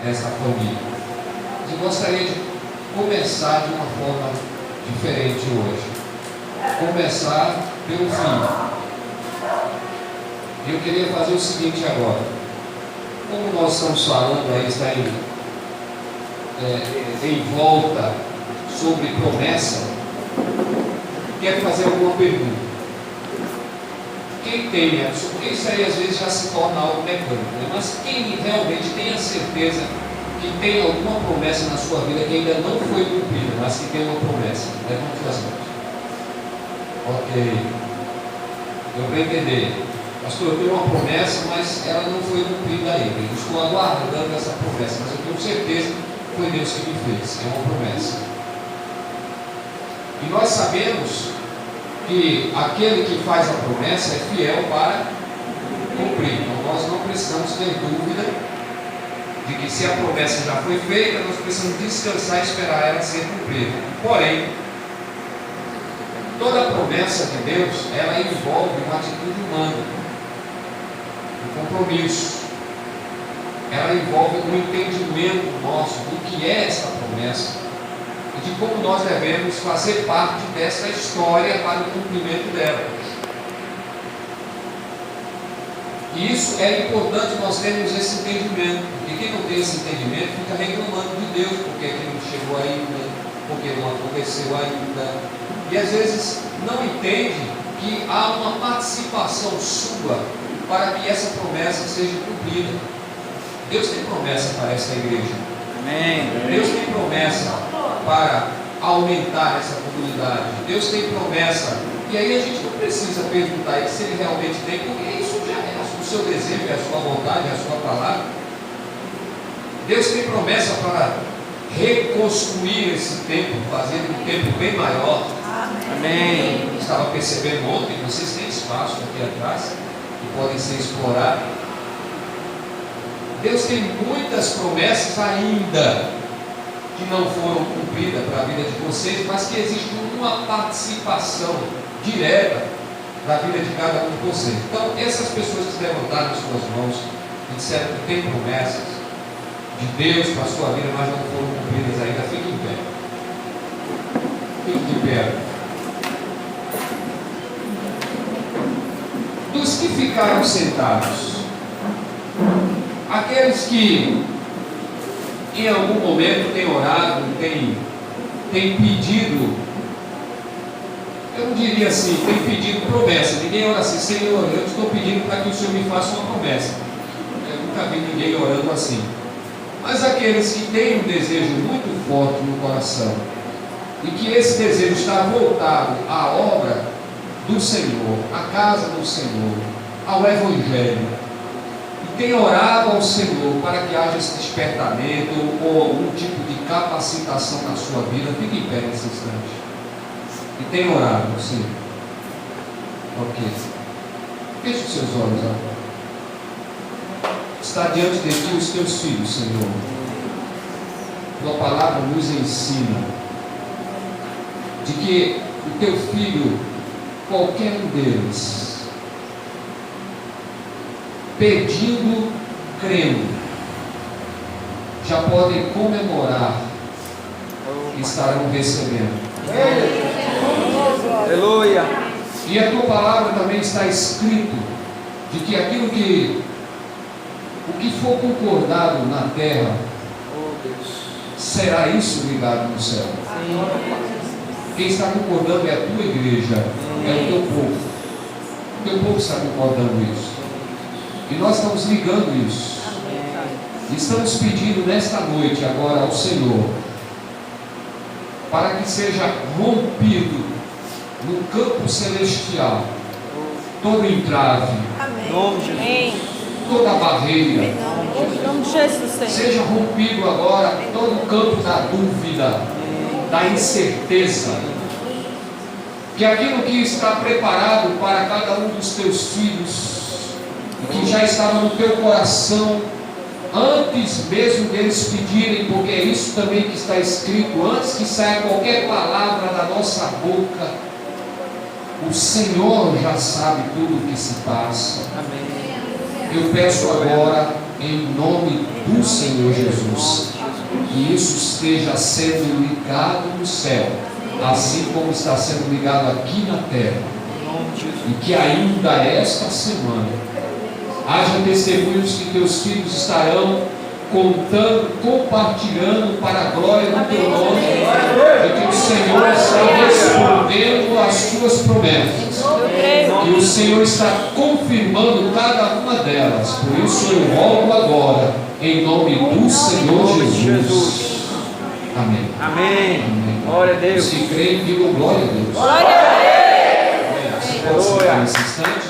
nessa família. Eu gostaria de começar de uma forma diferente hoje. Começar pelo fim. Eu queria fazer o seguinte agora. Como nós estamos falando aí, está em volta sobre promessa, quero fazer alguma pergunta. Quem tem, porque isso aí às vezes já se torna algo mecânico, né? Mas quem realmente tem a certeza que tem alguma promessa na sua vida que ainda não foi cumprida, mas que tem uma promessa? Levante as mãos. Ok. Eu vou entender. Pastor, eu tenho uma promessa, mas ela não foi cumprida ainda. Eu estou aguardando essa promessa, mas eu tenho certeza que foi Deus que me fez. É uma promessa. E nós sabemos que aquele que faz a promessa é fiel para cumprir. Então nós não precisamos ter dúvida de que se a promessa já foi feita, nós precisamos descansar e esperar ela ser cumprida. Porém, toda promessa de Deus, ela envolve uma atitude humana, um compromisso. Ela envolve um entendimento nosso do que é essa promessa e de como nós devemos fazer parte dessa história para o cumprimento dela. E isso é importante nós termos esse entendimento, porque quem não tem esse entendimento fica reclamando de Deus, porque aquilo não chegou ainda, porque não aconteceu ainda, e às vezes não entende que há uma participação sua para que essa promessa seja cumprida. Deus tem promessa para essa igreja. Amém. Deus tem promessa para aumentar essa comunidade. Deus tem promessa. E aí a gente não precisa perguntar se Ele realmente tem, porque isso já é o seu desejo, é a sua vontade, é a sua palavra. Deus tem promessa para reconstruir esse templo, fazendo um templo bem maior. Amém. Eu estava percebendo ontem que vocês têm espaço aqui atrás que podem ser explorados. Deus tem muitas promessas ainda que não foram cumpridas para a vida de vocês, mas que existe uma participação direta da vida de cada um de vocês. Então, essas pessoas que levantaram suas mãos e disseram que tem promessas de Deus para a sua vida, mas não foram cumpridas ainda, fiquem em pé. Fiquem de pé. Dos que ficaram sentados, aqueles que em algum momento têm orado, têm pedido, eu não diria assim, têm pedido promessa. Ninguém ora assim: Senhor, eu estou pedindo para que o Senhor me faça uma promessa. Eu nunca vi ninguém orando assim. Mas aqueles que têm um desejo muito forte no coração e que esse desejo está voltado à obra do Senhor, à casa do Senhor, ao Evangelho, tem orado ao Senhor para que haja esse despertamento ou algum tipo de capacitação na sua vida, fique em pé nesse instante. E tem orado, sim. Ok. Feche os seus olhos agora. Está diante de ti os teus filhos, Senhor. Tua palavra nos ensina de que o teu filho, qualquer um deles, pedindo, crendo, já podem comemorar que estarão recebendo. Aleluia. E a tua palavra também está escrito de que aquilo que o que for concordado na terra, será isso ligado no céu. Quem está concordando é a tua igreja, é o teu povo. O teu povo está concordando isso. E nós estamos ligando isso. E estamos pedindo nesta noite agora ao Senhor para que seja rompido no campo celestial todo entrave, toda barreira. Em nome de Jesus, Senhor. Seja rompido agora todo o campo da dúvida, da incerteza. Que aquilo que está preparado para cada um dos teus filhos, que já estava no teu coração, antes mesmo deles pedirem, porque é isso também que está escrito, antes que saia qualquer palavra da nossa boca, o Senhor já sabe tudo o que se passa. Eu peço agora em nome do Senhor Jesus. Que isso esteja sendo ligado no céu, assim como está sendo ligado aqui na terra. E que ainda esta semana haja testemunhos que teus filhos estarão contando, compartilhando para a glória do teu nome, de que o Senhor está respondendo às tuas promessas, que o Senhor está confirmando cada uma delas. Por isso eu rogo agora, em nome do Senhor Jesus. Amém. Amém. Amém. Glória a Deus. Se crê, digam glória a Deus. Glória a Amém. Você pode sentar nesse instante.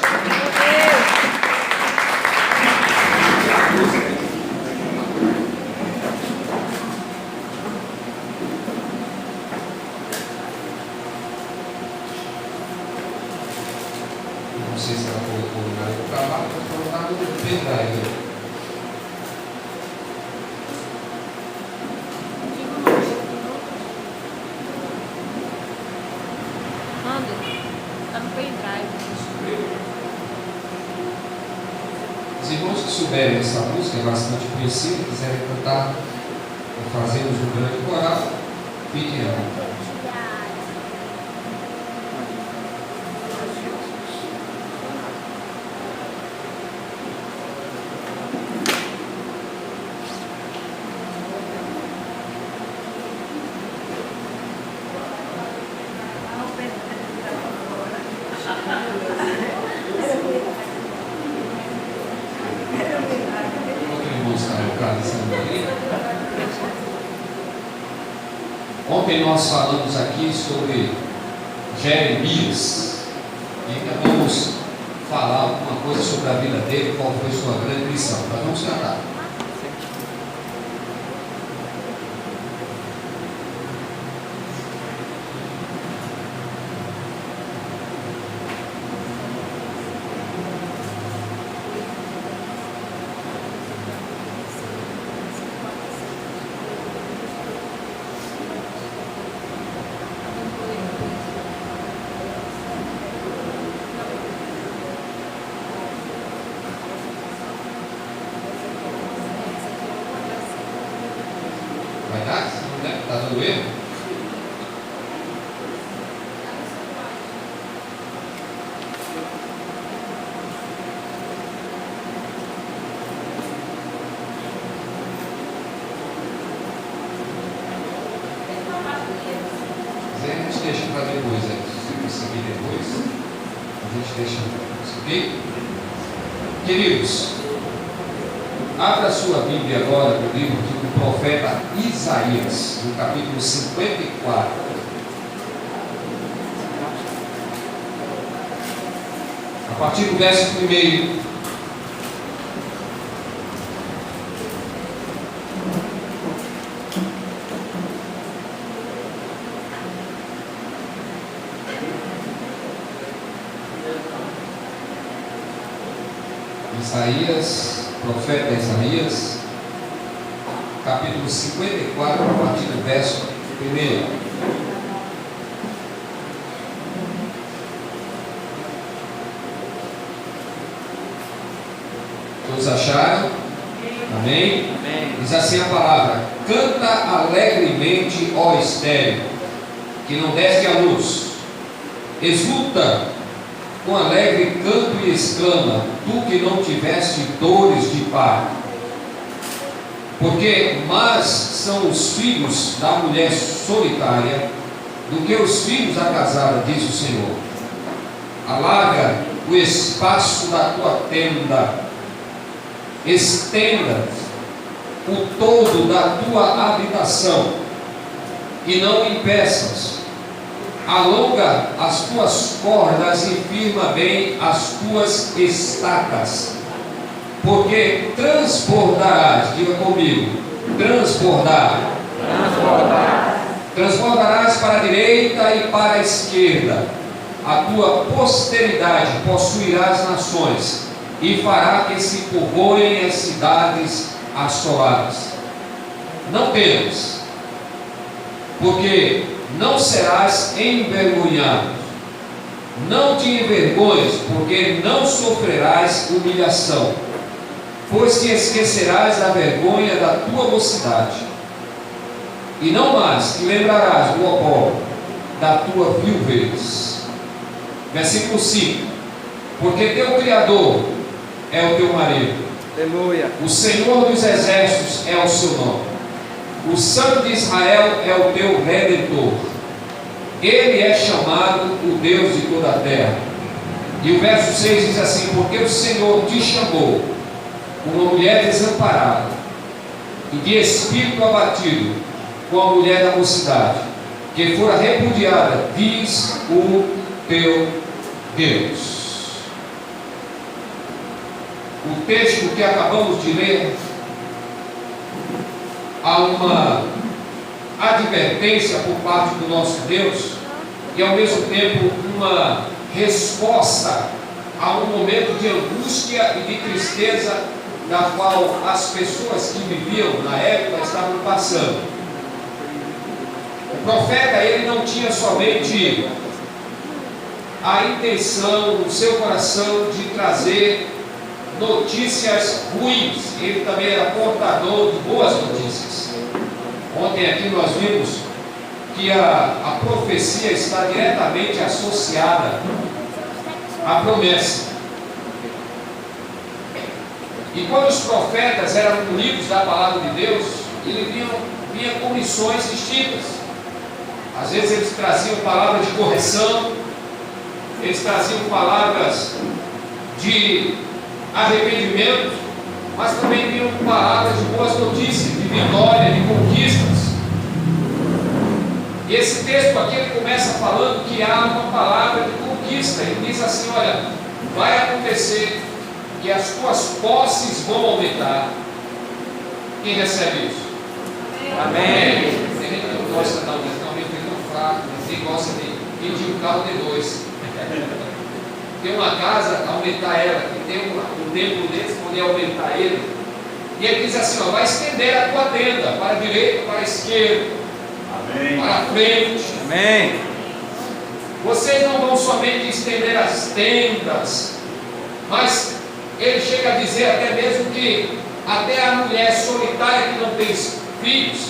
Não sei se ela colocou o lugar do trabalho, mas colocar no pendrive. Manda. Tá no pendrive. Os irmãos que souberem essa música, é bastante conhecida, quiserem cantar ou fazermos um grande coral, fiquem à vontade. Ontem nós falamos aqui sobre Jeremias e ainda vamos falar alguma coisa sobre a vida dele, qual foi sua grande missão. Nós vamos cantar. Vai dar? Se não der, está dando erro? Mas aí a gente deixa para depois, se conseguir depois, a gente deixa depois, ok? Queridos, abra sua Bíblia agora no livro do profeta Isaías, no capítulo 54. A partir do verso 1. Isaías, profeta Isaías, capítulo 54, a partir do verso 1. Todos acharam? Amém? Amém. Diz assim a palavra: canta alegremente, ó estéril, que não deste a luz. Exulta com alegre canto e exclama, tu que não tiveste dores de parto. Porque mais são os filhos da mulher solitária do que os filhos da casada, diz o Senhor. Alarga o espaço da tua tenda, estenda o todo da tua habitação, e não impeças. Alonga as tuas cordas e firma bem as tuas estacas, porque transbordarás, diga comigo, transbordar, transbordarás para a direita e para a esquerda, a tua posteridade possuirá as nações, e fará que se povoem as cidades assoladas. Não temas, porque não serás envergonhado. Não te envergonhes, porque não sofrerás humilhação. pois te esquecerás da vergonha da tua mocidade, e não mais te lembrarás do opó da tua viuvez. Versículo 5: porque teu Criador é o teu marido, Aleluia. o Senhor dos exércitos é o seu nome, o Santo de Israel é o teu Redentor. Ele é chamado o Deus de toda a terra. E o verso 6 diz assim: porque o Senhor te chamou como uma mulher desamparada e de espírito abatido, como a mulher da mocidade, que fora repudiada, diz o teu Deus. O texto que acabamos de ler, há uma advertência por parte do nosso Deus e ao mesmo tempo uma resposta a um momento de angústia e de tristeza da qual as pessoas que viviam na época estavam passando. O profeta, ele não tinha somente a intenção no seu coração de trazer notícias ruins, ele também era portador de boas notícias. Ontem aqui nós vimos que a profecia está diretamente associada à promessa. E quando os profetas eram unidos da palavra de Deus, eles vinham com missões distintas. Às vezes eles traziam palavras de correção, eles traziam palavras de arrependimento, mas também vinham com palavras de boas notícias, de vitória, de conquistas. E esse texto aqui ele começa falando que há uma palavra de conquista. Ele diz assim: olha, vai acontecer que as tuas posses vão aumentar. Quem recebe isso? Amém. Tem gente que não gosta de aumento tão fraco, ninguém gosta de pedir um carro de 2. Tem uma casa, aumentar ela, que tem um templo desse, poder aumentar ele. E ele diz assim: ó, vai estender a tua tenda para a direita, para a esquerda, amém, para a frente. Amém. Vocês não vão somente estender as tendas, mas ele chega a dizer até mesmo que até a mulher solitária que não tem filhos,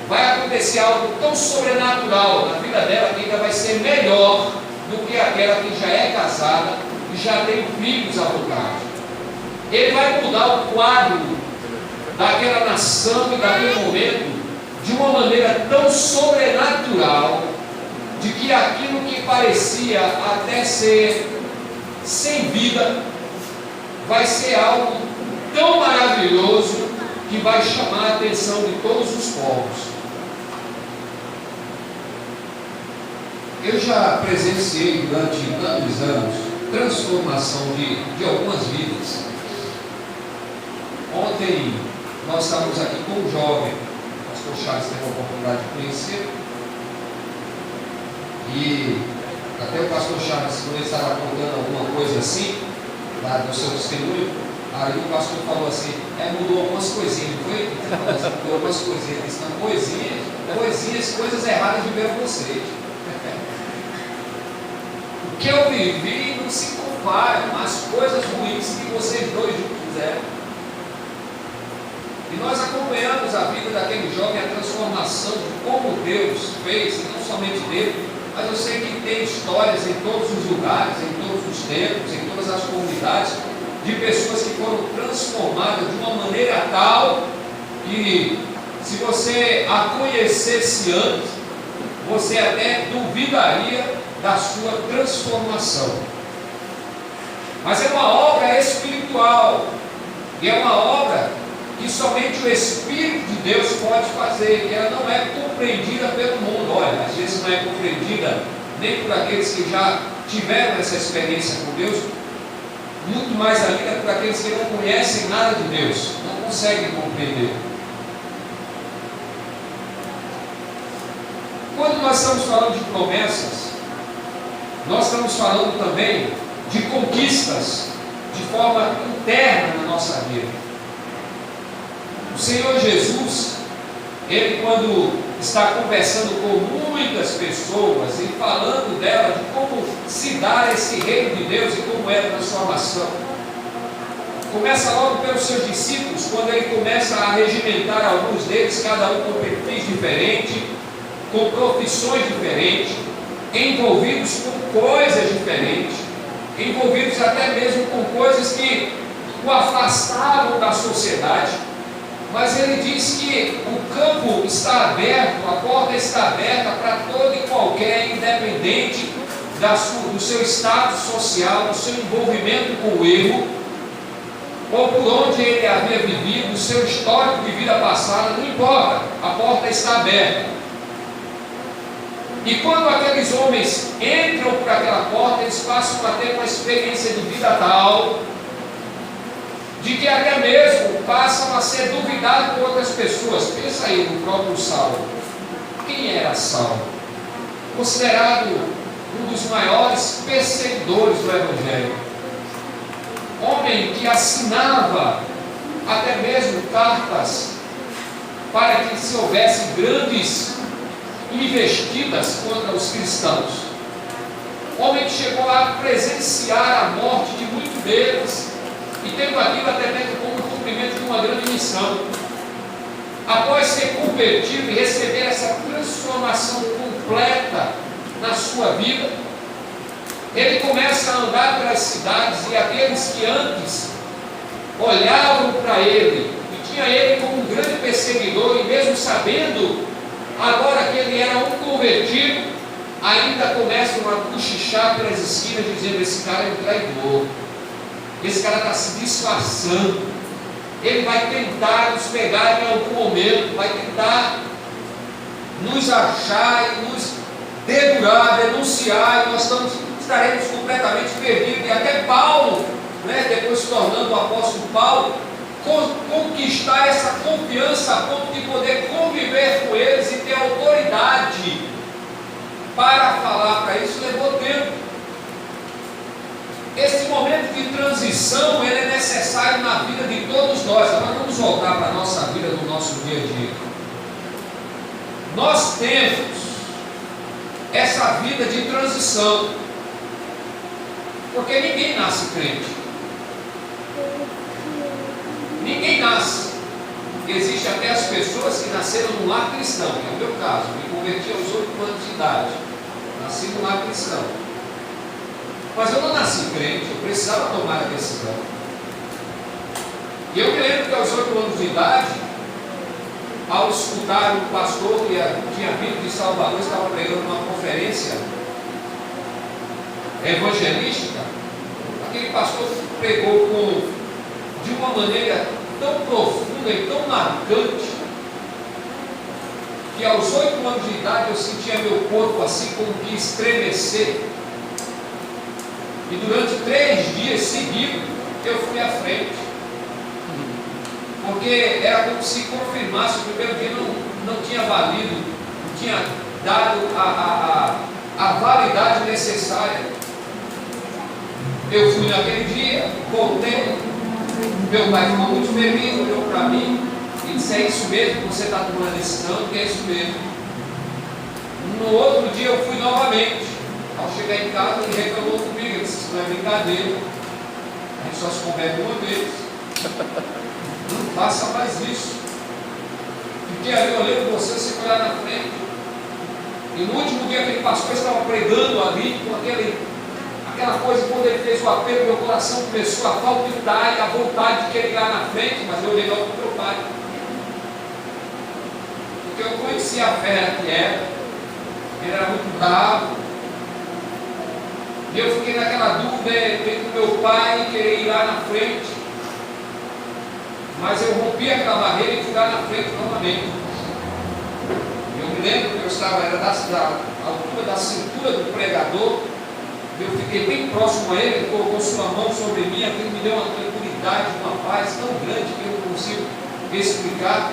vai acontecer algo tão sobrenatural na vida dela que ainda vai ser melhor do que aquela que já é casada e já tem filhos à vontade. Ele vai mudar o quadro daquela nação e daquele momento de uma maneira tão sobrenatural, de que aquilo que parecia até ser sem vida vai ser algo tão maravilhoso que vai chamar a atenção de todos os povos. Eu já presenciei durante tantos anos transformação de algumas vidas. Ontem nós estávamos aqui com um jovem, o pastor Charles teve a oportunidade de conhecer, e até o pastor Charles, quando ele estava contando alguma coisa assim, lá do seu testemunho, aí o pastor falou assim: mudou algumas coisinhas, não foi? Ele falou assim: mudou algumas coisinhas. Ele disse: não, coisinhas, coisas erradas de ver vocês. O que eu vivi não se compara com as coisas ruins que vocês dois fizeram. E nós acompanhamos a vida daquele jovem, a transformação de como Deus fez, e não somente dele, mas eu sei que tem histórias em todos os lugares, em todos os tempos, em todas as comunidades, de pessoas que foram transformadas de uma maneira tal que, se você a conhecesse antes, você até duvidaria da sua transformação. Mas é uma obra espiritual, e é uma obra que somente o Espírito de Deus pode fazer, que ela não é compreendida pelo mundo. Olha, às vezes não é compreendida nem por aqueles que já tiveram essa experiência com Deus, muito mais ainda por aqueles que não conhecem nada de Deus, não conseguem compreender. Quando nós estamos falando de promessas, nós estamos falando também de conquistas de forma interna na nossa vida. O Senhor Jesus, Ele quando está conversando com muitas pessoas e falando dela, de como se dá esse reino de Deus e como é a transformação, Começa logo pelos seus discípulos, quando ele começa a regimentar alguns deles, cada um com perfis diferentes, com profissões diferentes, envolvidos com coisas diferentes, envolvidos até mesmo com coisas que o afastavam da sociedade. Mas ele diz que o campo está aberto, a porta está aberta para todo e qualquer, independente do seu status social, do seu envolvimento com o erro, ou por onde ele havia vivido, do seu histórico de vida passada, não importa, a porta está aberta. E quando aqueles homens entram por aquela porta, eles passam a ter uma experiência de vida tal, de que até mesmo passam a ser duvidados por outras pessoas. Pensa aí no próprio Saulo. Quem era Saulo? Considerado um dos maiores perseguidores do Evangelho. Homem que assinava até mesmo cartas para que se houvesse grandes investidas contra os cristãos. Homem que chegou a presenciar a morte de muitos deles, e tendo aquilo até mesmo como cumprimento de uma grande missão. Após ser convertido e receber essa transformação completa na sua vida, ele começa a andar pelas cidades, e aqueles que antes olhavam para ele e tinha ele como um grande perseguidor, e mesmo sabendo agora que ele era um convertido, ainda começam a cochichar pelas esquinas dizendo: esse cara é um traidor, esse cara está se disfarçando, ele vai tentar nos pegar em algum momento, vai tentar nos achar e nos dedurar, denunciar, e nós estaremos completamente perdidos. E até Paulo, depois se tornando o apóstolo Paulo, conquistar essa confiança a ponto de poder conviver com eles e ter autoridade para falar para isso, levou tempo. Esse momento de transição, ele é necessário na vida de todos nós. Agora vamos voltar para a nossa vida, no nosso dia a dia. Nós temos essa vida de transição, porque ninguém nasce crente. Ninguém nasce. Existem até as pessoas que nasceram no lar cristão, que é o meu caso. Me converti aos 8 anos de idade. Nasci no lar cristão. Mas eu não nasci crente, eu precisava tomar a decisão. E eu me lembro que aos 8 anos de idade, ao escutar um pastor que tinha vindo de Salvador, estava pregando uma conferência evangelística, aquele pastor pregou de uma maneira tão profunda e tão marcante, que aos 8 anos de idade eu sentia meu corpo assim como que estremecer. E durante 3 dias seguidos eu fui à frente, porque era como se confirmasse: o primeiro dia não tinha valido, não tinha dado a validade necessária. Eu fui naquele dia, voltei, meu pai ficou muito feliz, olhou para mim e disse: é isso mesmo que você está tomando a decisão, que é isso mesmo. No outro dia eu fui novamente. Ao chegar em casa, ele reclamou comigo, ele disse: isso não é brincadeira, a gente só se converte uma vez, não faça mais isso. Fiquei ali olhando você, você olhar na frente. E no último dia aquele pastor estava pregando ali, com aquela coisa, quando ele fez o apelo, meu coração começou a palpitar e a vontade de querer ir lá na frente, mas eu olhei logo para o meu pai, porque eu conhecia a fé que era, ele era muito bravo. E eu fiquei naquela dúvida entre o meu pai e querer ir lá na frente. Mas eu rompi aquela barreira e fui lá na frente novamente. Eu me lembro que eu estava, era da altura da cintura do pregador. Eu fiquei bem próximo a ele, ele colocou sua mão sobre mim, aquilo me deu uma tranquilidade, uma paz tão grande que eu não consigo explicar.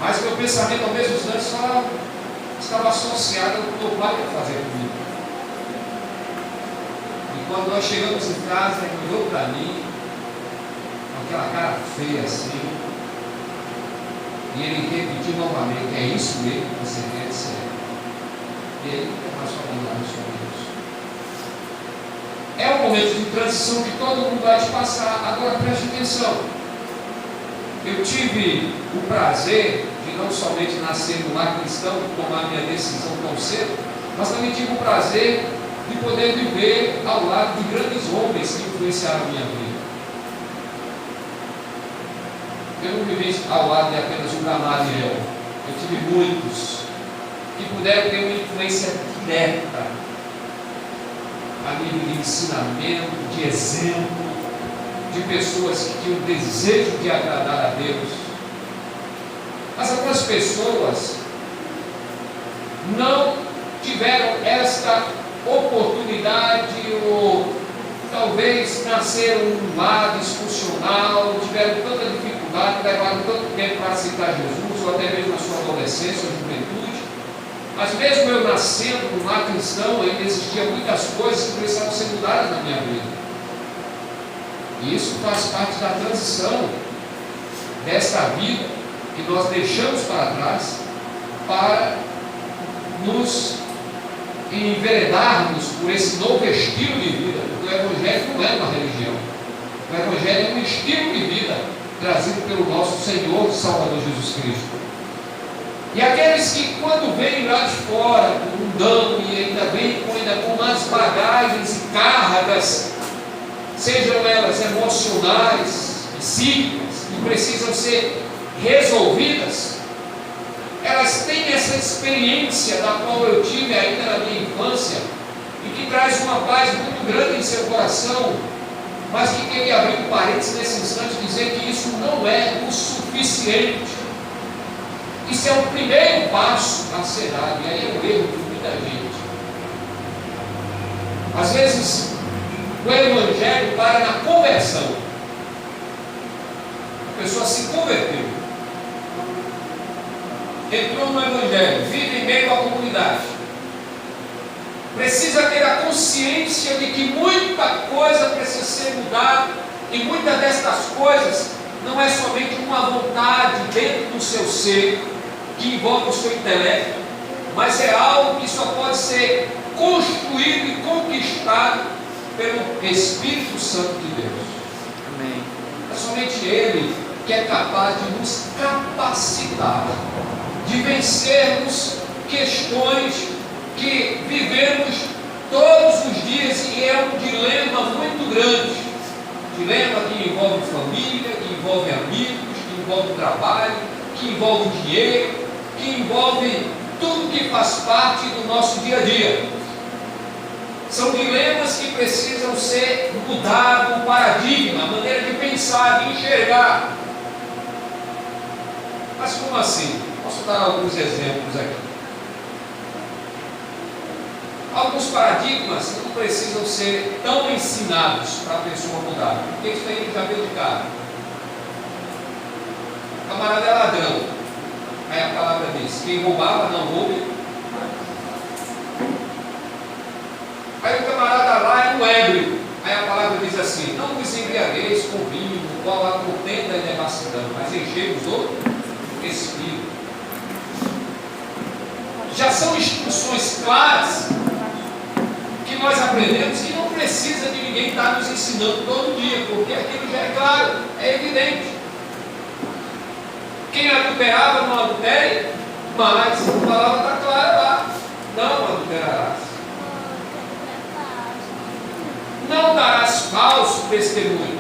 Mas meu pensamento ao mesmo tempo só estava associado ao que o meu pai ia fazer comigo. Quando nós chegamos em casa, ele olhou para mim, com aquela cara feia assim, e ele repetiu novamente: é isso mesmo que você quer ser? E ele nunca mais falou nada sobre isso. É um momento de transição que todo mundo vai te passar. Agora preste atenção. Eu tive o prazer de não somente nascer no lar cristão, tomar minha decisão tão cedo, mas também tive o prazer de poder viver ao lado de grandes homens que influenciaram a minha vida. Eu não vivi ao lado de apenas o Gamaliel. Eu tive muitos que puderam ter uma influência direta a nível de ensinamento, de exemplo, de pessoas que tinham desejo de agradar a Deus. Mas algumas pessoas não tiveram esta oportunidade, ou talvez nasceram num lar disfuncional, tiveram tanta dificuldade, levaram tanto tempo para aceitar Jesus, ou até mesmo na sua adolescência ou juventude. Mas mesmo eu nascendo num lar cristão, ainda existiam muitas coisas que precisavam ser mudadas na minha vida. E isso faz parte da transição desta vida que nós deixamos para trás para nos enveredarmos por esse novo estilo de vida. Porque o Evangelho não é uma religião. O Evangelho é um estilo de vida trazido pelo nosso Senhor e Salvador Jesus Cristo. E aqueles que quando vêm lá de fora, com um dano, e ainda vêm com umas bagagens e cargas, sejam elas emocionais, psíquicas, que precisam ser resolvidas, elas têm essa experiência da qual eu tive ainda na minha infância, e que traz uma paz muito grande em seu coração, mas que queria abrir um parênteses nesse instante e dizer que isso não é o suficiente. Isso é o primeiro passo a ser dado, e aí é o erro de muita gente. Às vezes, o Evangelho para na conversão. A pessoa se converteu, entrou no Evangelho, vive em meio à comunidade, precisa ter a consciência de que muita coisa precisa ser mudada, e muitas destas coisas não é somente uma vontade dentro do seu ser, que envolve o seu intelecto, mas é algo que só pode ser construído e conquistado pelo Espírito Santo de Deus. Amém. É somente Ele que é capaz de nos capacitar, de vencermos questões que vivemos todos os dias, e é um dilema muito grande. Dilema que envolve família, que envolve amigos, que envolve trabalho, que envolve dinheiro, que envolve tudo que faz parte do nosso dia a dia. São dilemas que precisam ser mudados, o paradigma, a maneira de pensar, de enxergar. Mas como assim? Posso dar alguns exemplos aqui. Alguns paradigmas não precisam ser tão ensinados para a pessoa mudar, porque isso aí já veio de cara. O camarada é ladrão. Aí a palavra diz: quem roubava, não roube. Aí o camarada lá é um ébrio. Aí a palavra diz assim: não vos embriagueis com vinho, no qual há contenda e devassidão, mas enchei-vos do Espírito. Já são instruções claras que nós aprendemos, que não precisa de ninguém estar nos ensinando todo dia, porque aquilo já é claro, é evidente. Quem adulterava não adultere, mas a palavra está clara lá: não adulterarás. Não darás falso testemunho.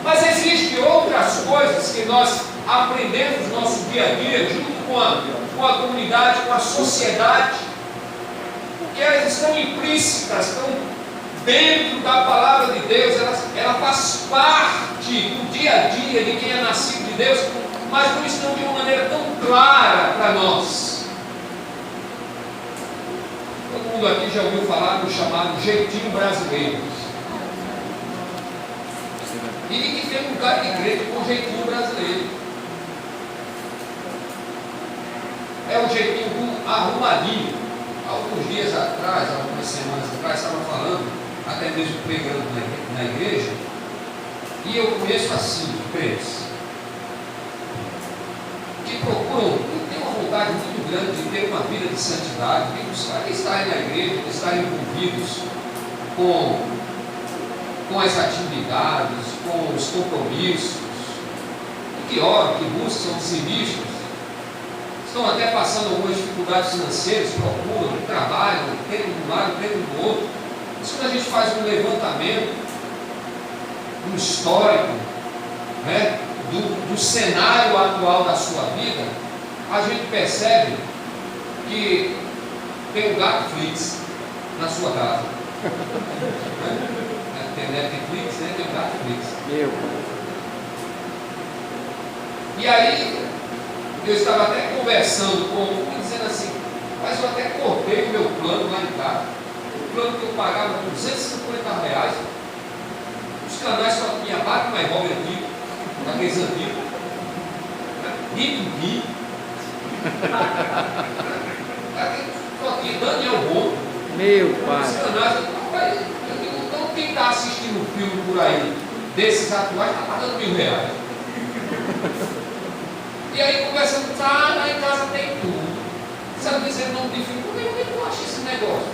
Mas existem outras coisas que nós aprendemos no nosso dia a dia, junto com a comunidade, com a sociedade, que elas estão implícitas, estão dentro da palavra de Deus, ela faz parte do dia a dia de quem é nascido de Deus, mas não estão de uma maneira tão clara para nós. Todo mundo aqui já ouviu falar do chamado jeitinho brasileiro. E ninguém tem um cara de crente com jeitinho brasileiro. É o jeitinho arrumadinho. Alguns dias atrás, algumas semanas atrás, estava falando, até mesmo pregando na igreja, e eu conheço assim, crentes, que procuram, que têm uma vontade muito grande de ter uma vida de santidade, de buscar, de estarem na igreja, de estarem envolvidos com com as atividades, com os compromissos, que oram, que buscam, sinistros, estão até passando algumas dificuldades financeiras, procuram, trabalham, tempo de um lado, tempo do outro. Mas quando a gente faz um levantamento, um histórico, né, do cenário atual da sua vida, a gente percebe que tem um Netflix na sua casa. Tem Netflix, né? Tem um Netflix. E aí, eu estava até conversando com um, dizendo assim, mas eu até cortei o meu plano lá em casa. O plano que eu pagava R$250, os canais só tinha Batman e Robin antigo, daqueles antigos, Bibi, só tinha Daniel Bom. Meu pai. Os canais, eu digo, então quem está assistindo um filme por aí, desses atuais, está pagando R$1.000. E aí conversando, lá em casa tem tudo. Sabe dizer nome de filme? Como é que eu acho esse negócio?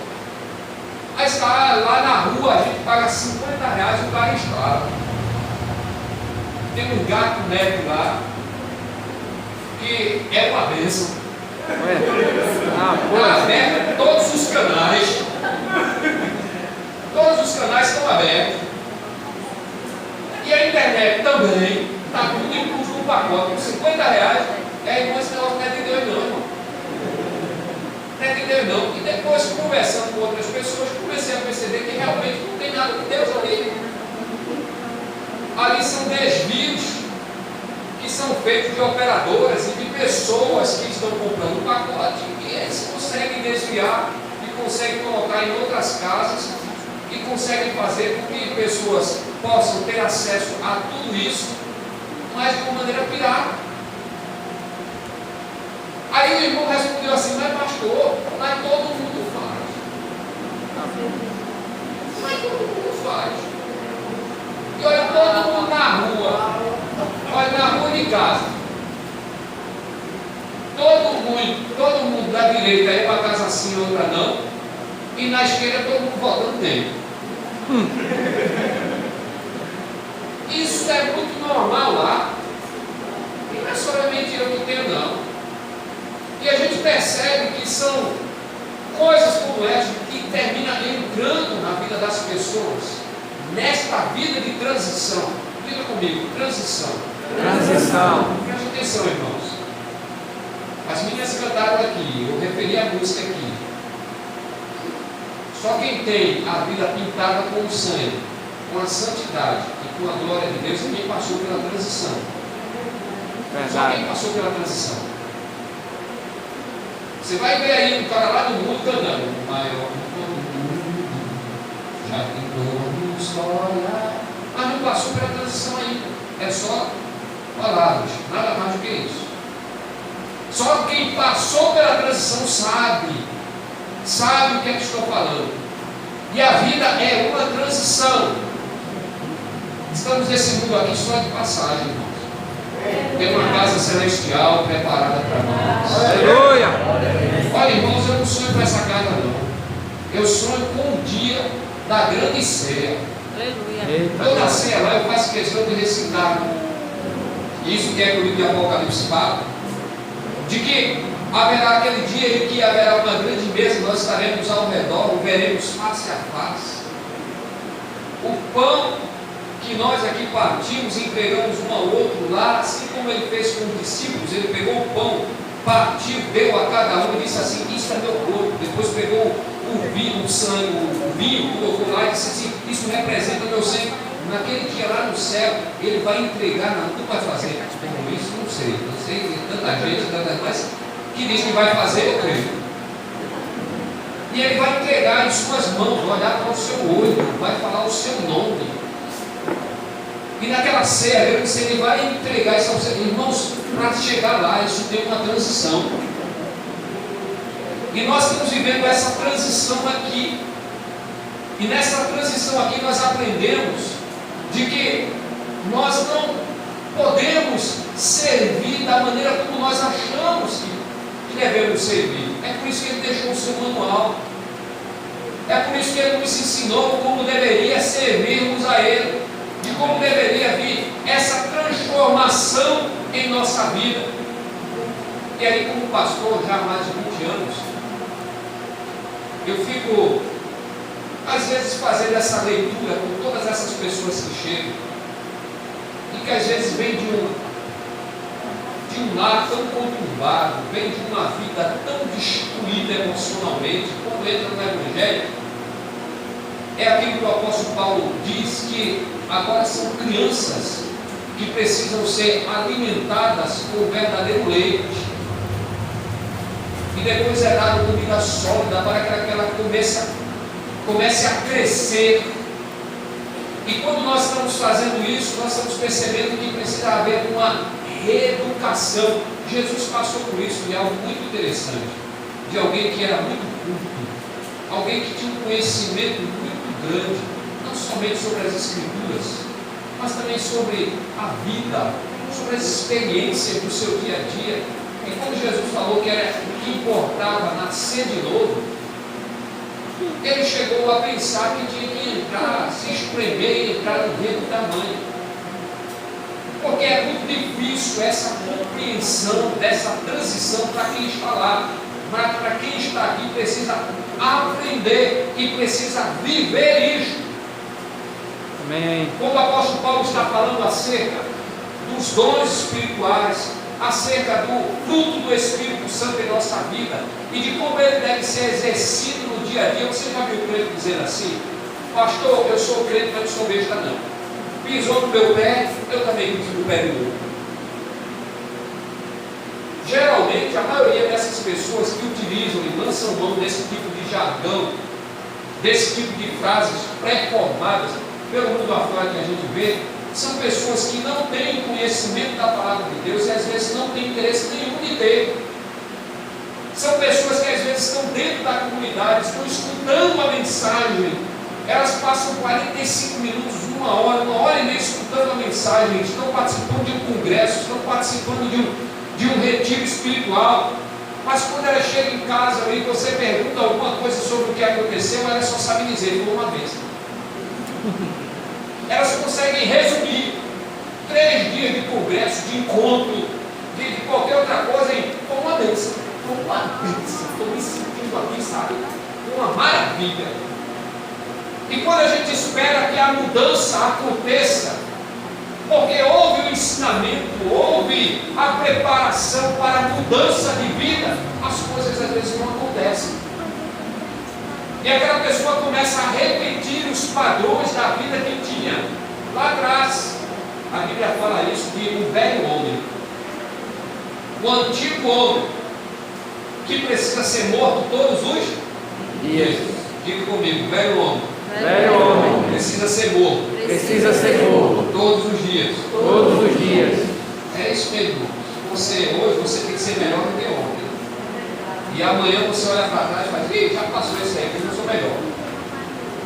Aí está lá na rua, a gente paga R$50, o cara instala. Tem um gato neto lá, que é uma bênção. Está aberto todos os canais. Todos os canais estão abertos. E a internet também. Está tudo incluso no pacote. Com R$50. Irmão, esse negócio não é de Deus não, irmão. Não é de Deus não. E depois, conversando com outras pessoas, comecei a perceber que realmente não tem nada de Deus ali. Ali são desvios que são feitos de operadoras e de pessoas que estão comprando o pacote e eles conseguem desviar e conseguem colocar em outras casas e conseguem fazer com que pessoas possam ter acesso a tudo isso, mas de uma maneira pirata. Aí o irmão respondeu assim, mas pastor, mas todo mundo faz. Mas todo mundo faz. E olha, todo mundo na rua, olha, na rua de casa, todo mundo da direita é para casa sim, outra não, e na esquerda todo mundo votando nele. Isso é muito normal lá, e não é somente eu que tenho não. E a gente percebe que são coisas como essa que terminam entrando na vida das pessoas, nesta vida de transição. Diga comigo, transição. Transição. Preste atenção, irmãos. As meninas cantaram aqui, eu referi a música aqui. Só quem tem a vida pintada com o sangue, com a santidade e com a glória de Deus é quem passou pela transição. Só quem passou pela transição. Você vai ver aí um cara lá do mundo cantando, o maior mundo, já tem todo história, mas não passou pela transição ainda. É só palavras, nada mais do que isso. Só quem passou pela transição sabe o que é que estou falando. E a vida é uma transição. Estamos nesse mundo aqui só de passagem, irmãos. Tem uma casa celestial preparada para nós. Aleluia! Olha, irmãos, eu não sonho com essa casa, não. Eu sonho com o dia da grande ceia. Aleluia. Toda ceia lá eu faço questão de recitar. Isso que é o livro de Apocalipse fala. De que haverá aquele dia em que haverá uma grande mesa, nós estaremos ao redor, o veremos face a face. O pão que nós aqui partimos e entregamos um ao outro lá, assim como ele fez com os discípulos, ele pegou o pão, partiu, deu a cada um e disse assim, isso é meu corpo. Depois pegou o vinho, o sangue, o vinho, colocou lá e disse assim, isso representa o meu sangue. Naquele dia lá no céu, ele vai entregar, não vai fazer como isso, não sei, tanta gente, mas que diz que vai fazer, eu creio. E ele vai entregar em suas mãos, olhar para o seu olho, vai falar o seu nome. E naquela ceia, ele vai entregar isso aos irmãos, para chegar lá, isso tem uma transição. E nós estamos vivendo essa transição aqui. E nessa transição aqui nós aprendemos de que nós não podemos servir da maneira como nós achamos que devemos servir. É por isso que ele deixou o seu manual. É por isso que Ele nos ensinou como deveria servirmos a Ele, de como deveria vir essa transformação em nossa vida. E aí, como pastor já há mais de 20 anos, eu fico, às vezes, fazendo essa leitura com todas essas pessoas que chegam, e que às vezes vêm de um lar tão conturbado, vem de uma vida tão destruída emocionalmente, quando entra no Evangelho, é aquilo que o apóstolo Paulo diz, que agora são crianças que precisam ser alimentadas com o verdadeiro leite, e depois é dada comida sólida para que ela comece a crescer. E quando nós estamos fazendo isso, nós estamos percebendo que precisa haver uma reeducação. Jesus passou por isso, e é algo muito interessante, de alguém que era muito culto, alguém que tinha um conhecimento muito grande, não somente sobre as Escrituras, mas também sobre a vida, sobre as experiências do seu dia a dia. E quando Jesus falou que importava nascer de novo, ele chegou a pensar que tinha que entrar, se espremer e entrar no ventre da mãe. Porque é muito difícil essa compreensão dessa transição para quem está lá. Mas para quem está aqui precisa aprender e precisa viver isso. Amém. Quando o apóstolo Paulo está falando acerca dos dons espirituais, acerca do fruto do Espírito Santo em nossa vida e de como ele deve ser exercido no dia a dia, você já viu o crente dizendo assim: pastor, eu sou crente, mas não sou besta não. Pisou no meu pé, eu também piso no pé do outro. Geralmente, a maioria dessas pessoas que utilizam e lançam mão desse tipo de jargão, desse tipo de frases pré-formadas pelo mundo afora que a gente vê, são pessoas que não têm conhecimento da palavra de Deus e às vezes não têm interesse nenhum de ter. São pessoas que às vezes estão dentro da comunidade, estão escutando a mensagem, elas passam 45 minutos, uma hora e meia escutando a mensagem, estão participando de um congresso, estão participando de um retiro espiritual, mas quando ela chega em casa e você pergunta alguma coisa sobre o que aconteceu, ela só sabe dizer por uma vez. Elas conseguem resumir 3 dias de congresso, de encontro, de qualquer outra coisa em uma bênção. Uma bênção, estou me sentindo aqui, sabe? Uma maravilha. E quando a gente espera que a mudança aconteça, porque houve o ensinamento, houve a preparação para a mudança de vida, as coisas às vezes não acontecem. E aquela pessoa começa a repetir os padrões da vida que tinha lá atrás. A Bíblia fala isso de um velho homem, o antigo homem, que precisa ser morto todos os dias. Diga comigo, velho homem. Velho homem Precisa ser morto. precisa ser morto Todos os dias. todos os dias. É isso mesmo. Hoje você tem que ser melhor do que ontem. E amanhã você olha para trás e faz: ih, já passou esse aí, eu sou melhor.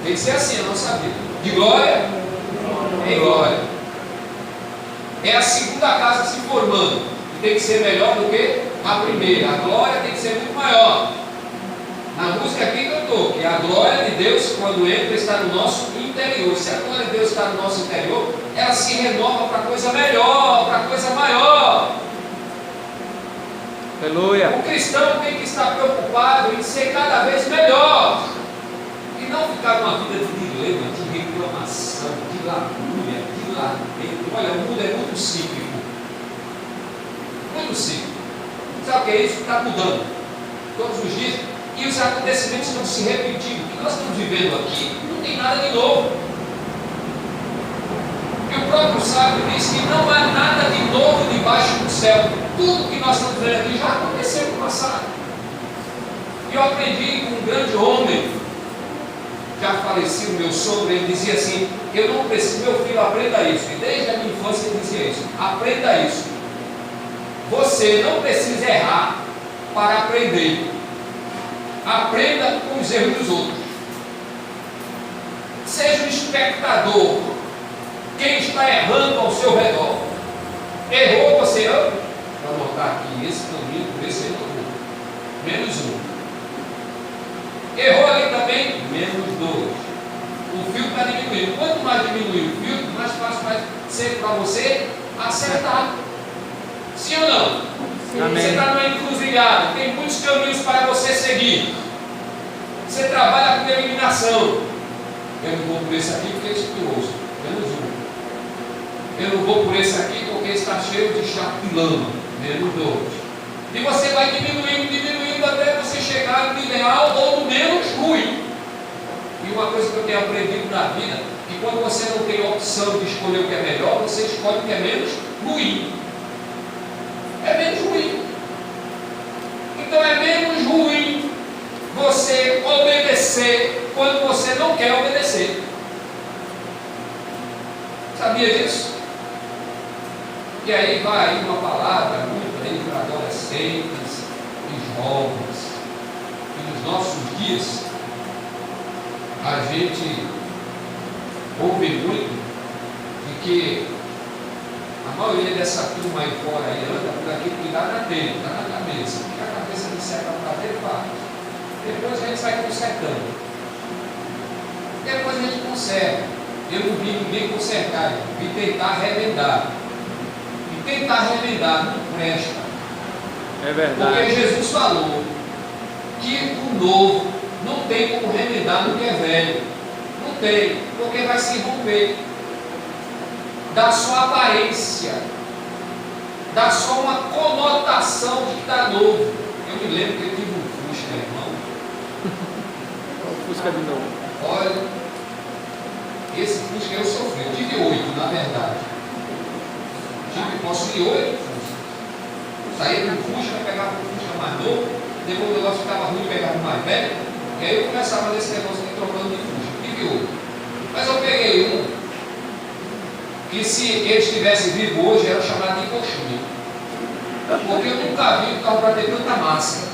Tem que ser assim a nossa vida. De glória em glória. É a segunda casa se formando. E tem que ser melhor do que a primeira. A glória tem que ser muito maior. Na música aqui que eu estou, que a glória de Deus, quando entra, está no nosso interior. Se a glória de Deus está no nosso interior, ela se renova para coisa melhor, para coisa maior. Aleluia. O cristão tem que estar preocupado em ser cada vez melhor e não ficar numa vida de dilema, de reclamação, de lamúria, de lamento. Olha, o mundo é muito cíclico. Muito cíclico. Sabe o que é isso? Está mudando todos os dias. E os acontecimentos estão se repetindo. O que nós estamos vivendo aqui não tem nada de novo. E o próprio sábio diz que não há nada de novo debaixo do céu. Tudo que nós estamos vendo aqui já aconteceu no passado. E eu aprendi com um grande homem, já falecido, meu sogro, ele dizia assim: eu não preciso, meu filho, aprenda isso. E desde a minha infância ele dizia isso: aprenda isso. Você não precisa errar para aprender. Aprenda com os erros dos outros. Seja um espectador. Quem está errando ao seu redor. Errou você? Vou anotar aqui, esse caminho, por esse errou. Menos um. Errou ali também? menos 2. O filtro está diminuindo. Quanto mais diminuir o filtro, mais fácil vai ser para você acertar. Sim ou não? Sim. Você está numa encruzilhada, tem muitos caminhos para você seguir. Você trabalha com eliminação. Eu não vou por esse aqui porque é espinhoso. Menos 1. Eu não vou por esse aqui porque está cheio de chato de lama. Menos 2. E você vai diminuindo até você chegar no ideal ou no menos ruim. E uma coisa que eu tenho aprendido na vida, que quando você não tem a opção de escolher o que é melhor, você escolhe o que é menos ruim. É menos ruim. Então é menos ruim você obedecer quando você não quer obedecer. Sabia disso? E aí vai uma palavra muito aí para adolescentes e jovens. E nos nossos dias a gente ouve muito de que a maioria dessa turma aí fora aí anda por aqui, cuidado na dele, está na cabeça. Fica a cabeça de secar para dele, faz. Depois a gente sai consertando. Depois a gente conserta. Eu não vi ninguém consertar, eu vi tentar remendar. E tentar remendar não presta. É verdade. Porque Jesus falou que o novo não tem como remendar no que é velho. Não tem, porque vai se romper. Dá só aparência. Dá só uma conotação de que está novo. Eu me lembro que eu tive um Fusca, irmão. O Fusca de novo. Olha, esse Fusca eu sofri. Eu tive 8, na verdade. Possui 8 Fuscas. Saía do Fusca, pegava um Fusca mais novo. Depois o negócio ficava ruim, pegava um mais velho. E aí eu começava nesse negócio de trocando de Fusca. Tive 8. Mas eu peguei um que, se ele estivesse vivo hoje, era chamado de coxinha. Porque eu nunca vi um carro para ter tanta massa.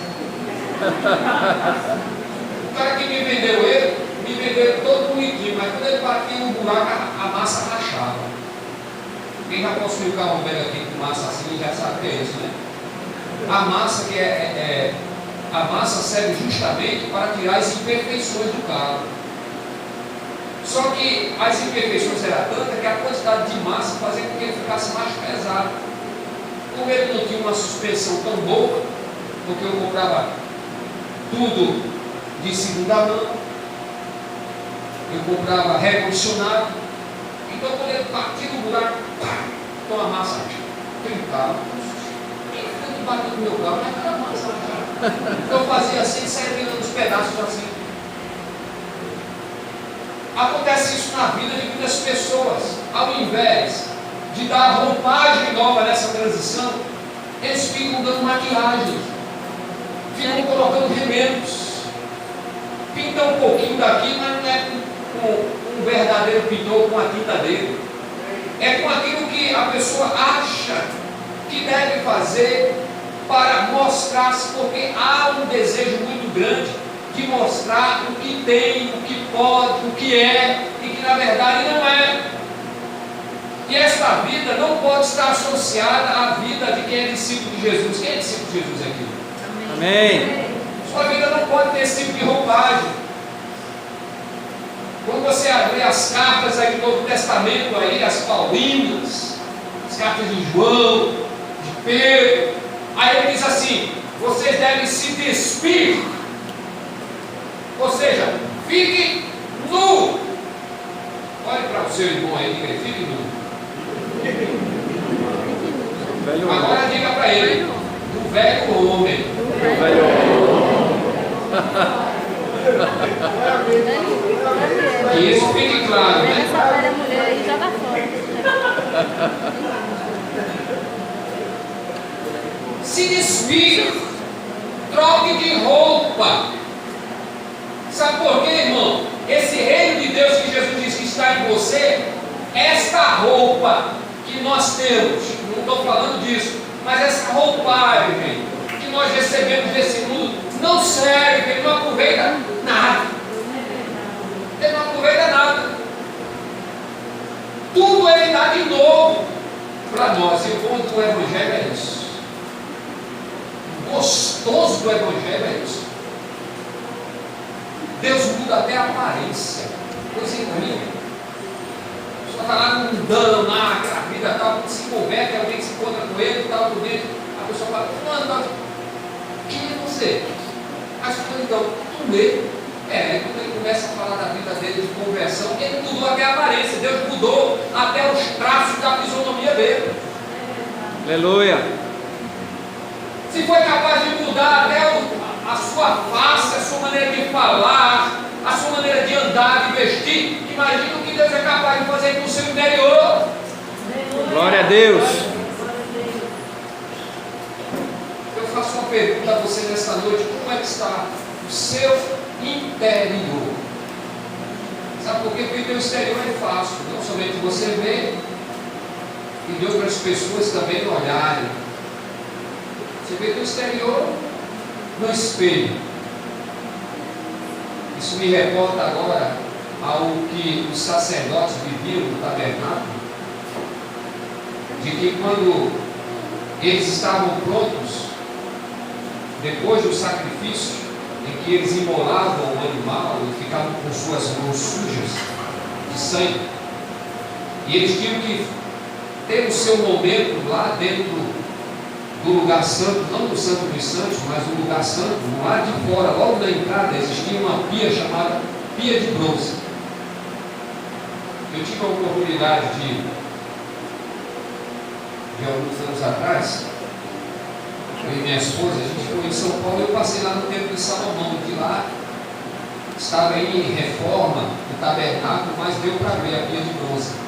O cara que me vendeu ele, me vendeu todo bonitinho, mas quando ele batia no buraco, a massa rachava. Quem já possuiu carro velho aqui com massa assim já sabe que é isso, né? A massa a massa serve justamente para tirar as imperfeições do carro. Só que as imperfeições eram tantas que a quantidade de massa fazia com que ele ficasse mais pesado. Como ele não tinha uma suspensão tão boa, porque eu comprava tudo de segunda mão, eu comprava recondicionado, então quando ele batia no buraco, com a massa trincava. Ele bateu no meu carro, mas era massa. Então eu fazia assim, saia virando os pedaços assim. Acontece isso na vida de muitas pessoas. Ao invés de dar roupagem nova nessa transição, eles ficam dando maquiagem, ficam colocando remendos, pintam um pouquinho daqui, mas não é com um verdadeiro pintor com a tinta dele. É com aquilo que a pessoa acha que deve fazer para mostrar-se, porque há um desejo muito grande de mostrar o que tem, o que pode, o que é, e que na verdade não é. E esta vida não pode estar associada à vida de quem é discípulo de Jesus. Quem é discípulo de Jesus aqui? Amém. Sua vida não pode ter esse tipo de roupagem. Quando você abrir as cartas aí do Novo Testamento, aí, as paulinas, as cartas de João, de Pedro, aí ele diz assim: vocês devem se despir. Ou seja, fique nu. Olhe para o seu irmão aí, diga, fique nu. Agora diga para ele, do velho homem. Do velho homem. Que isso fique claro, né? Essa velha mulher aí joga fora. Se despir, troque de roupa. Sabe por quê, irmão? Esse reino de Deus que Jesus diz que está em você, esta roupa que nós temos, não estou falando disso, mas essa roupagem que nós recebemos desse mundo não serve, ele não aproveita nada. Ele não aproveita nada. Tudo ele dá de novo para nós. E o bom do Evangelho é isso. O gostoso do Evangelho é isso. Deus muda até a aparência. Coisa incrível. A pessoa está lá mudando lá, aquela vida tal, se converte, alguém se encontra com ele, tal, tudo bem. A pessoa fala, não, quem é você? Mas então, tu lê. Quando ele começa a falar da vida dele de conversão, ele mudou até a aparência, Deus mudou até os traços da fisionomia dele. Aleluia. Se foi capaz de mudar até a sua face, a sua maneira de falar, a sua maneira de andar, de vestir, imagina o que Deus é capaz de fazer com o seu interior. Glória a Deus. Eu faço uma pergunta a você nesta noite: como é que está o seu interior? Sabe por quê? Porque o teu exterior é fácil, não somente você vê, e Deus para as pessoas também olharem. Você vê o teu exterior no espelho. Isso me reporta agora ao que os sacerdotes viviam no tabernáculo, de que quando eles estavam prontos, depois do sacrifício, em que eles imolavam o animal e ficavam com suas mãos sujas de sangue, e eles tinham que ter o seu momento lá dentro do lugar santo, não do santo dos santos, mas do lugar santo, lá de fora, logo da entrada, existia uma pia chamada pia de bronze. Eu tive a oportunidade de alguns anos atrás, eu e minha esposa, a gente foi em São Paulo, eu passei lá no Templo de Salomão, de lá estava em reforma do tabernáculo, mas deu para ver a pia de bronze.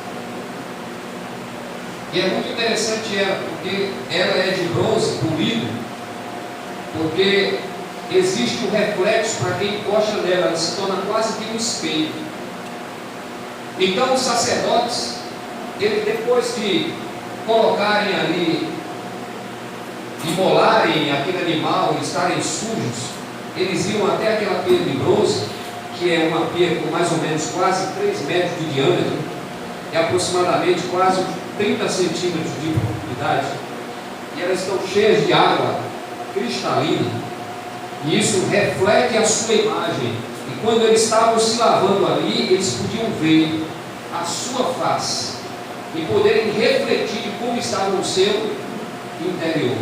E é muito interessante ela, porque ela é de bronze polido, porque existe um reflexo para quem encosta nela, ela se torna quase que um espelho. Então os sacerdotes, eles, depois de colocarem ali, imolarem aquele animal e estarem sujos, eles iam até aquela pia de bronze, que é uma pia com mais ou menos quase 3 metros de diâmetro, e aproximadamente quase 30 centímetros de profundidade, e elas estão cheias de água cristalina, e isso reflete a sua imagem. E quando eles estavam se lavando ali, eles podiam ver a sua face e poderem refletir de como estava o seu interior.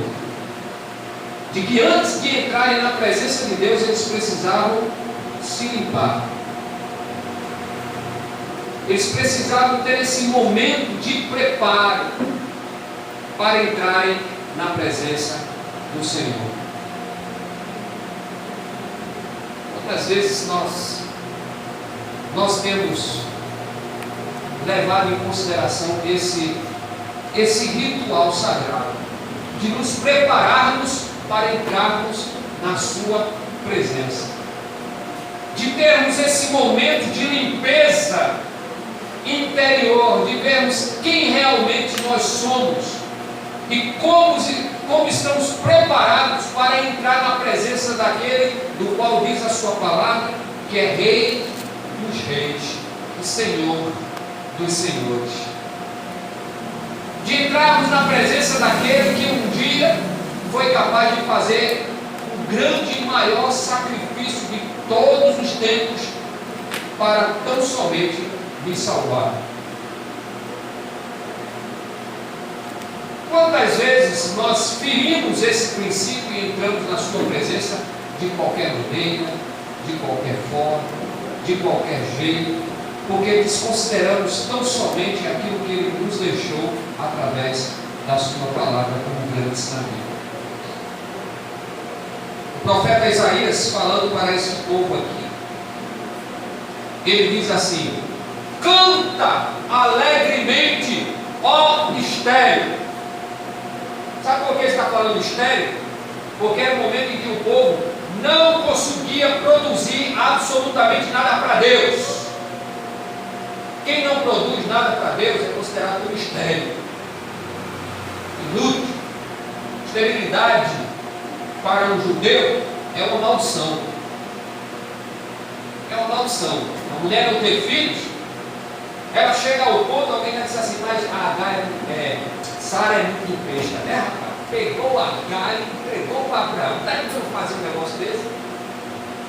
De que antes de entrarem na presença de Deus, eles precisavam se limpar. Eles precisavam ter esse momento de preparo para entrarem na presença do Senhor. Quantas vezes nós temos levado em consideração esse ritual sagrado de nos prepararmos para entrarmos na sua presença, de termos esse momento de limpeza interior, de vermos quem realmente nós somos e como estamos preparados para entrar na presença daquele do qual diz a sua palavra, que é Rei dos Reis e Senhor dos Senhores. De entrarmos na presença daquele que um dia foi capaz de fazer o grande e maior sacrifício de todos os tempos para tão somente me salvar. Quantas vezes nós ferimos esse princípio e entramos na sua presença de qualquer maneira, de qualquer forma, de qualquer jeito, porque desconsideramos tão somente aquilo que Ele nos deixou através da sua palavra como grande sabedoria. O profeta Isaías, falando para esse povo aqui, ele diz assim: canta alegremente, ó estéril. Sabe por que está falando estéril? Porque era o momento em que o povo não conseguia produzir absolutamente nada para Deus. Quem não produz nada para Deus é considerado um estéril, inútil. Esterilidade para um judeu é uma maldição. É uma maldição. A mulher não ter filhos, ela chega ao ponto, alguém vai dizer assim, mas a Agar Sara é muito besta, né, rapaz? Pegou a Agar e entregou para Abraão. Está aí para fazer um negócio desse?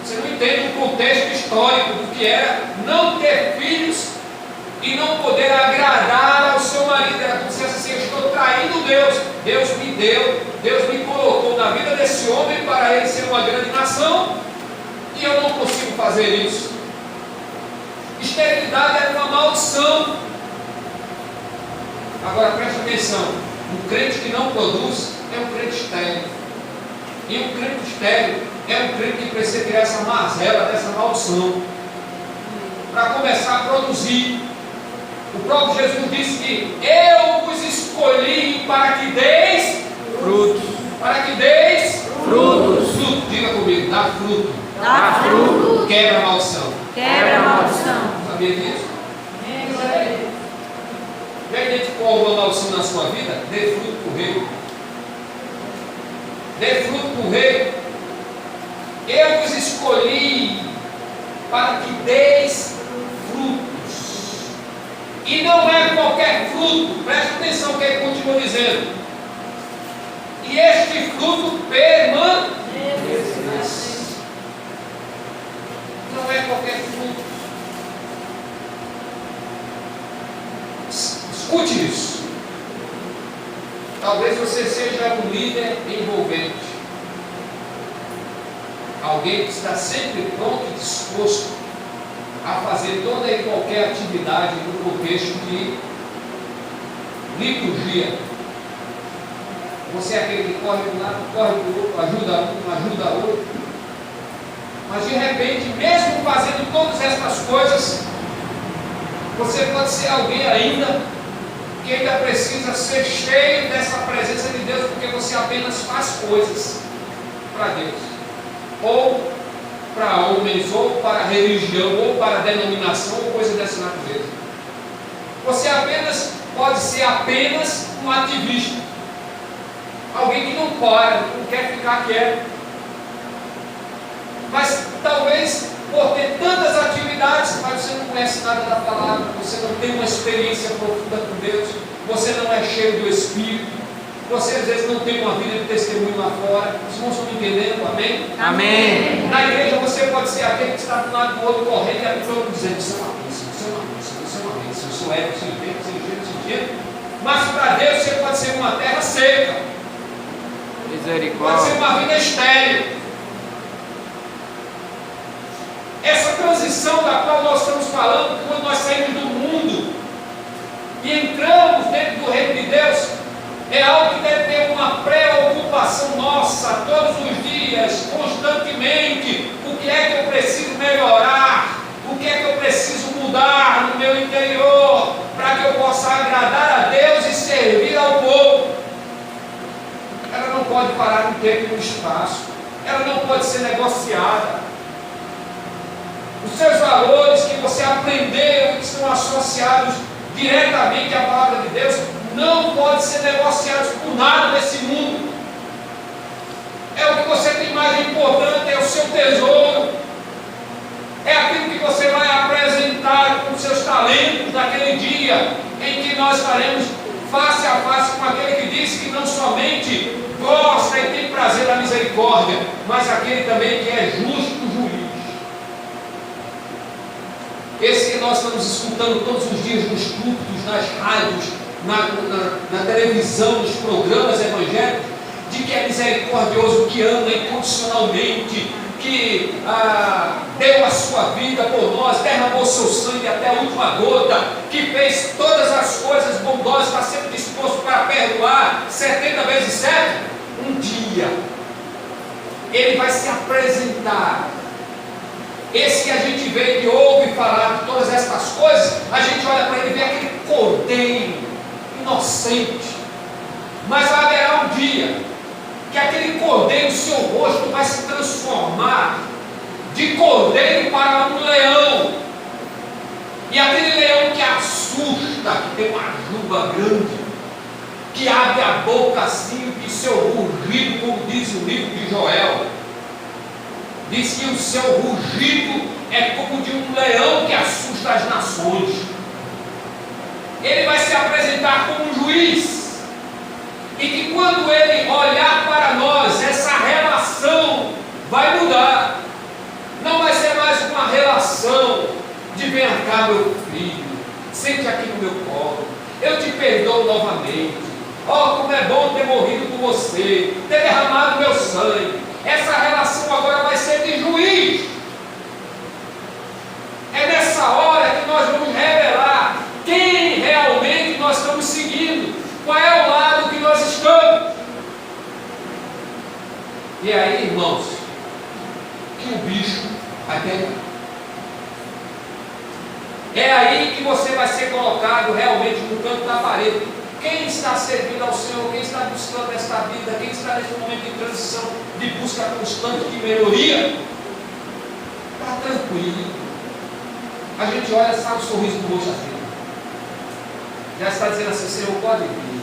Você não entende o contexto histórico do que era não ter filhos e não poder agradar ao seu marido. Era como se fosse assim: eu estou traindo Deus. Deus me deu, Deus me colocou na vida desse homem para ele ser uma grande nação e eu não consigo fazer isso. Esterilidade era uma maldição. Agora preste atenção: um crente que não produz é um crente estéril. E um crente estéril é um crente que precisa tirar essa mazela, dessa maldição, para começar a produzir. O próprio Jesus disse que eu vos escolhi para que deis Frutos. Para que deis Frutos. Fruto. Diga comigo: dá fruto. Dá fruto. Quebra a maldição. Quebra a maldição. Sabia disso? Já identificou alguma maldição na sua vida? Dê fruto para o rei. Dê fruto para o rei. Eu vos escolhi para que deis frutos. E não é qualquer fruto. Preste atenção no que ele continua dizendo. E este fruto permanece. Não é qualquer fruto. Escute isso. Talvez você seja um líder envolvente. Alguém que está sempre pronto e disposto a fazer toda e qualquer atividade no contexto de liturgia. Você é aquele que corre para um lado, corre para o outro, ajuda outro. Mas de repente, mesmo fazendo todas essas coisas, você pode ser alguém ainda que ainda precisa ser cheio dessa presença de Deus, porque você apenas faz coisas para Deus, ou para homens, ou para religião, ou para denominação, ou coisa dessa natureza. Você apenas pode ser apenas um ativista, alguém que não para, não quer ficar quieto, mas talvez por ter tantas atividades, mas você não conhece nada da palavra, você não tem uma experiência profunda com Deus, você não é cheio do Espírito, você às vezes não tem uma vida de testemunho lá fora. Os irmãos estão me entendendo? Amém? Amém. Na igreja você pode ser aquele que está de um lado do outro correndo e a pessoa dizendo: você é uma bênção, você é uma bênção, você é uma bênção, eu sou ético, sem tempo, sem jeito, sem jeito. Mas para Deus você pode ser uma terra seca, pode ser Misericórdia. uma vida estéril. Essa transição da qual nós estamos falando, quando nós saímos do mundo e entramos dentro do reino de Deus, é algo que deve ter uma preocupação nossa todos os dias, constantemente. O que é que eu preciso melhorar? O que é que eu preciso mudar no meu interior para que eu possa agradar a Deus e servir ao povo? Ela não pode parar no tempo e no espaço, ela não pode ser negociada. Os seus valores que você aprendeu e que estão associados diretamente à palavra de Deus não podem ser negociados por nada nesse mundo. É o que você tem mais importante, é o seu tesouro, é aquilo que você vai apresentar com seus talentos naquele dia em que nós estaremos face a face com aquele que disse que não somente gosta e tem prazer na misericórdia, mas aquele também que é justo juiz. Esse que nós estamos escutando todos os dias nos cultos, nas rádios, na televisão, nos programas evangélicos, de que é misericordioso, que ama incondicionalmente, que deu a sua vida por nós, derramou seu sangue até a última gota, que fez todas as coisas bondosas, está sempre disposto para perdoar 70 vezes 7. Um dia ele vai se apresentar. Esse que a gente vê e ouve falar de todas estas coisas, a gente olha para ele e vê aquele cordeiro inocente. Mas haverá um dia que aquele cordeiro, o seu rosto vai se transformar de cordeiro para um leão. E aquele leão que assusta, que tem uma juba grande, que abre a boca assim, que seu rugido, como diz o livro de Joel, diz que o seu rugido é como de um leão que assusta as nações. Ele vai se apresentar como um juiz, e que quando ele olhar para nós, essa relação vai mudar. ah, meu filho, sente aqui no meu colo, eu te perdoo novamente. Oh, como é bom ter morrido por você, ter derramado meu sangue. Essa relação agora vai ser de juiz. É nessa hora que nós vamos revelar quem realmente nós estamos seguindo, qual é o lado que nós estamos. E aí, irmãos, que o bicho vai pegar. É aí que você vai ser colocado realmente no canto da parede. Quem está servindo ao Senhor, quem está buscando esta vida, quem está nesse momento de transição, de busca constante de melhoria, está tranquilo. A gente olha e sabe o sorriso do rosto assim. Já está dizendo assim, Senhor, pode vir.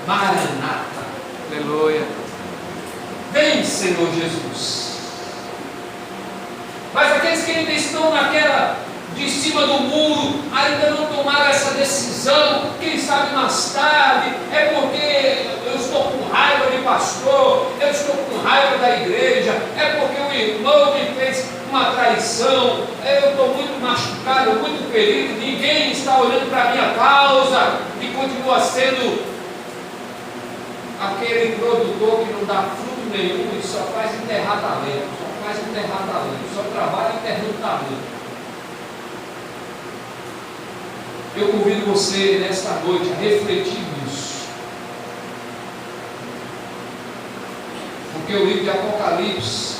Maranata. Aleluia. Vem, Senhor Jesus. Mas aqueles que ainda estão naquela de cima do muro, ainda não tomaram essa decisão, quem sabe mais tarde, é porque eu estou com raiva de pastor, eu estou com raiva da igreja, é porque o irmão me fez uma traição, eu estou muito machucado, muito ferido, ninguém está olhando para a minha causa, e continua sendo aquele produtor que não dá fruto nenhum e só faz enterrar talento, só trabalha enterrando talento. Eu convido você nesta noite a refletir nisso. Porque o livro de Apocalipse,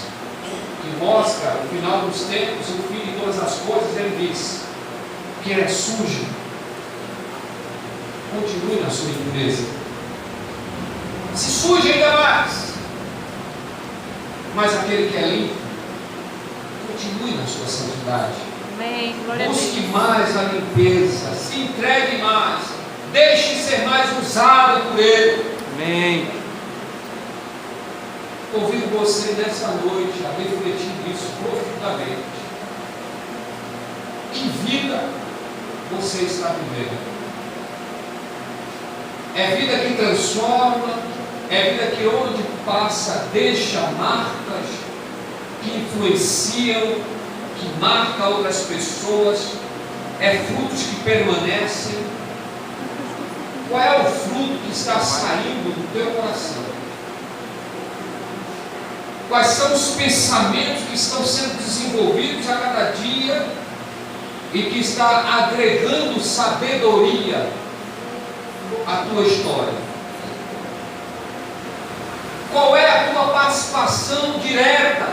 que mostra o final dos tempos, o fim de todas as coisas, ele diz que é sujo. Continue na sua impureza. Se suje ainda mais. Mas aquele que é limpo, continue na sua santidade. Amém. Glória a Deus. Busque mais a limpeza, se entregue mais, deixe ser mais usado por Ele. Amém. Convido você nessa noite a refletir nisso profundamente. Que vida você está vivendo? É vida que transforma, é vida que onde passa deixa marcas que influenciam, que marca outras pessoas, é frutos que permanecem. Qual é o fruto que está saindo do teu coração? Quais são os pensamentos que estão sendo desenvolvidos a cada dia e que está agregando sabedoria à tua história? Qual é a tua participação direta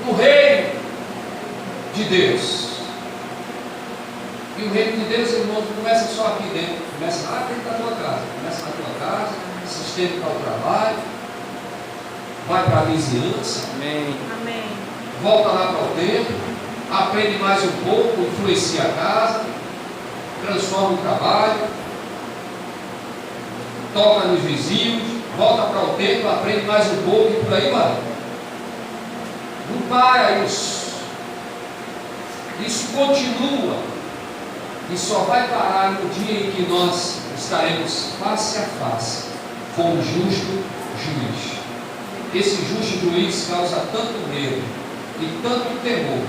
no reino de Deus? E o reino de Deus, irmãos, não começa só aqui dentro, começa lá dentro da tua casa, começa na tua casa, se estende para o trabalho, vai para a vizinhança, Amém. Amém. volta lá para o templo, aprende mais um pouco, influencia a casa, transforma o trabalho, toca nos vizinhos, volta para o templo, aprende mais um pouco e por aí vai. Não para isso. Isso continua. E só vai parar no dia em que nós estaremos face a face com o justo juiz. Esse justo juiz causa tanto medo e tanto temor,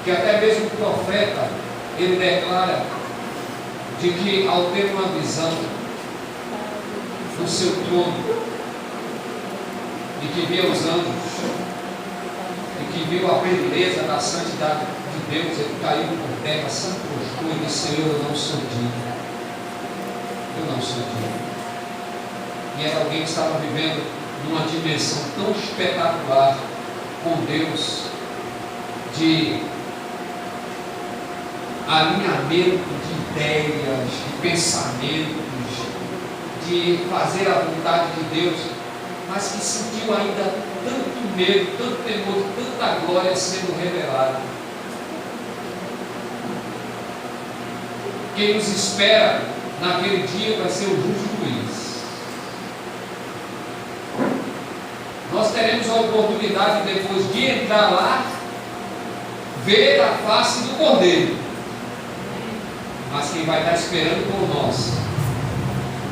que até mesmo o profeta, ele declara de que ao ter uma visão do seu trono, e que via os anjos, e que viu a beleza da santidade de Deus, ele caiu por terra, se prostrou e disse: Senhor, eu não sou digno. Eu não sou digno. E era alguém que estava vivendo numa dimensão tão espetacular com Deus, de alinhamento de ideias, de pensamentos, de fazer a vontade de Deus, mas que sentiu ainda tanto medo, tanto temor, tanta glória sendo revelada. Quem nos espera naquele dia vai ser o justo juiz. Nós teremos a oportunidade depois de entrar lá, ver a face do Cordeiro. Mas quem vai estar esperando por nós,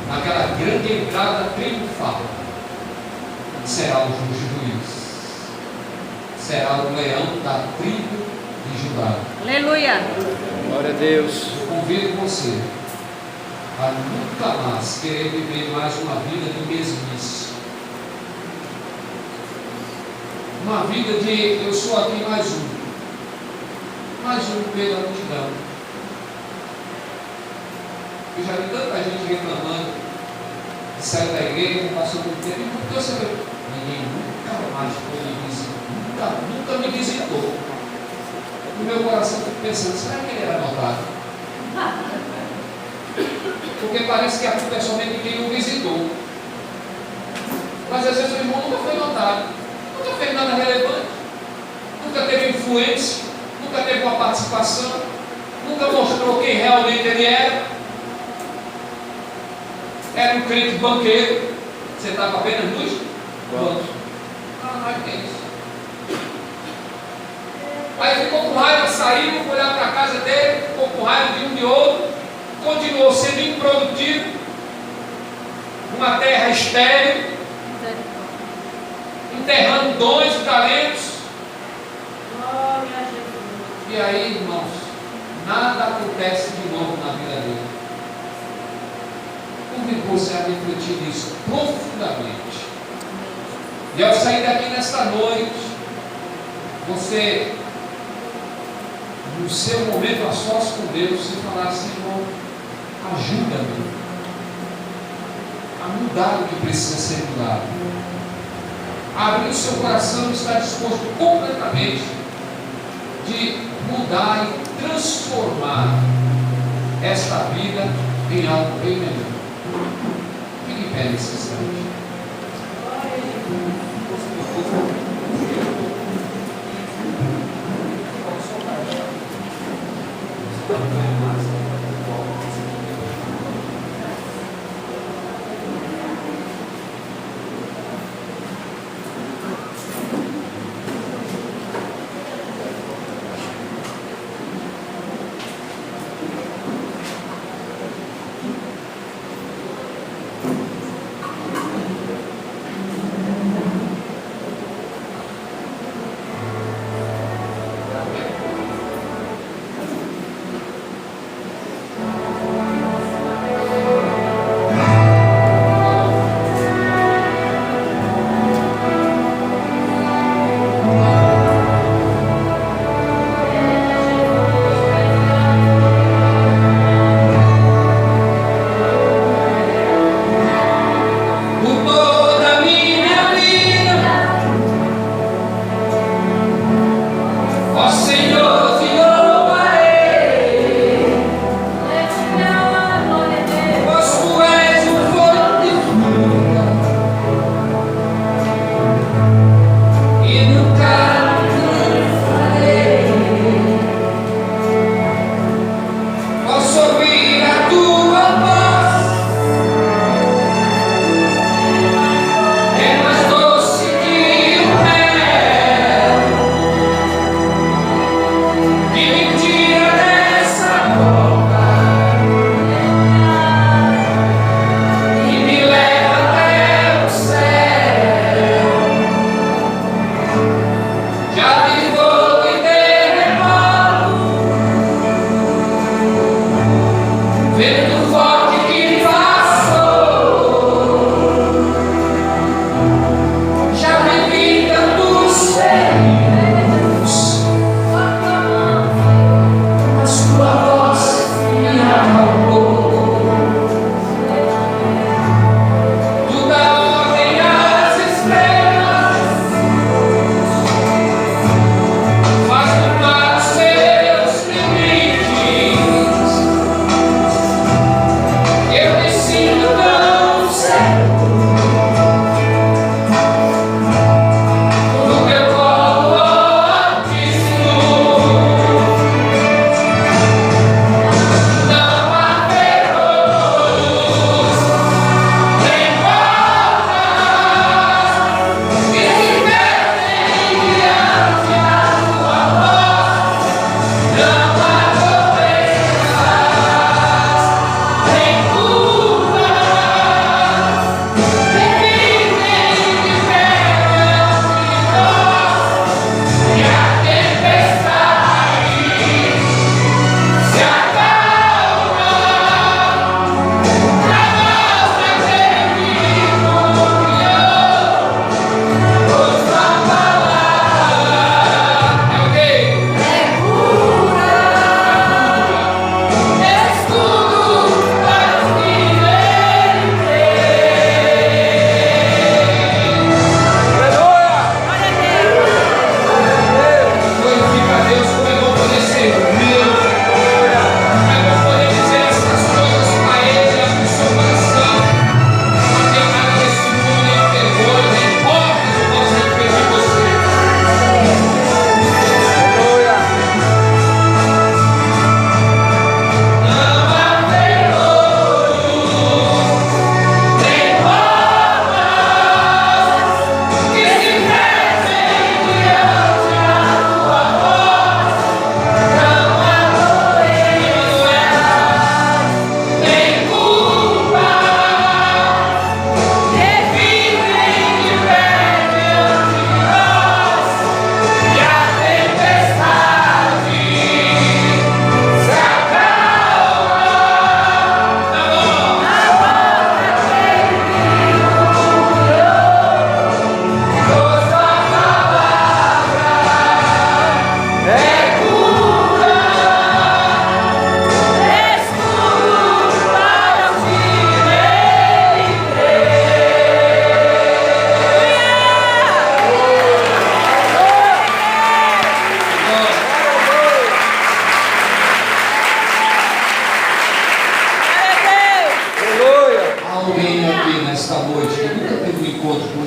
naquela grande entrada triunfal, será o justo juiz. Será o leão da tribo de Judá. Aleluia. Glória a Deus. Eu convido você a nunca mais querer viver mais uma vida de mesmice. Uma vida de eu sou aqui mais um no meio da multidão. Eu já vi tanta gente reclamando de sair da igreja, passou muito tempo, e por que você vê? Ninguém nunca mais foi me visitar, nunca me visitou. No meu coração eu fico pensando, será que ele era notado? Porque parece que a culpa é somente de quem o visitou. Mas às vezes o irmão nunca foi notado, nunca fez nada relevante, nunca teve influência, nunca teve uma participação, nunca mostrou quem realmente ele era. Era um crente banqueiro, você estava apenas nos bancos. Não tem isso. Aí ficou com raiva, saiu, foi lá para a casa dele, ficou com raiva de um de outro, continuou sendo improdutivo, uma terra estéril, enterrando dons e talentos. E aí, irmãos, nada acontece de novo na vida dele. Convido você a refletir nisso profundamente. E ao sair daqui nesta noite, você, no seu momento a sós com Deus, você falar assim: Senhor, ajuda-me a mudar o que precisa ser mudado. Abrir o seu coração e estar disposto completamente de mudar e transformar esta vida em algo bem melhor. Fique em pé nesse instante.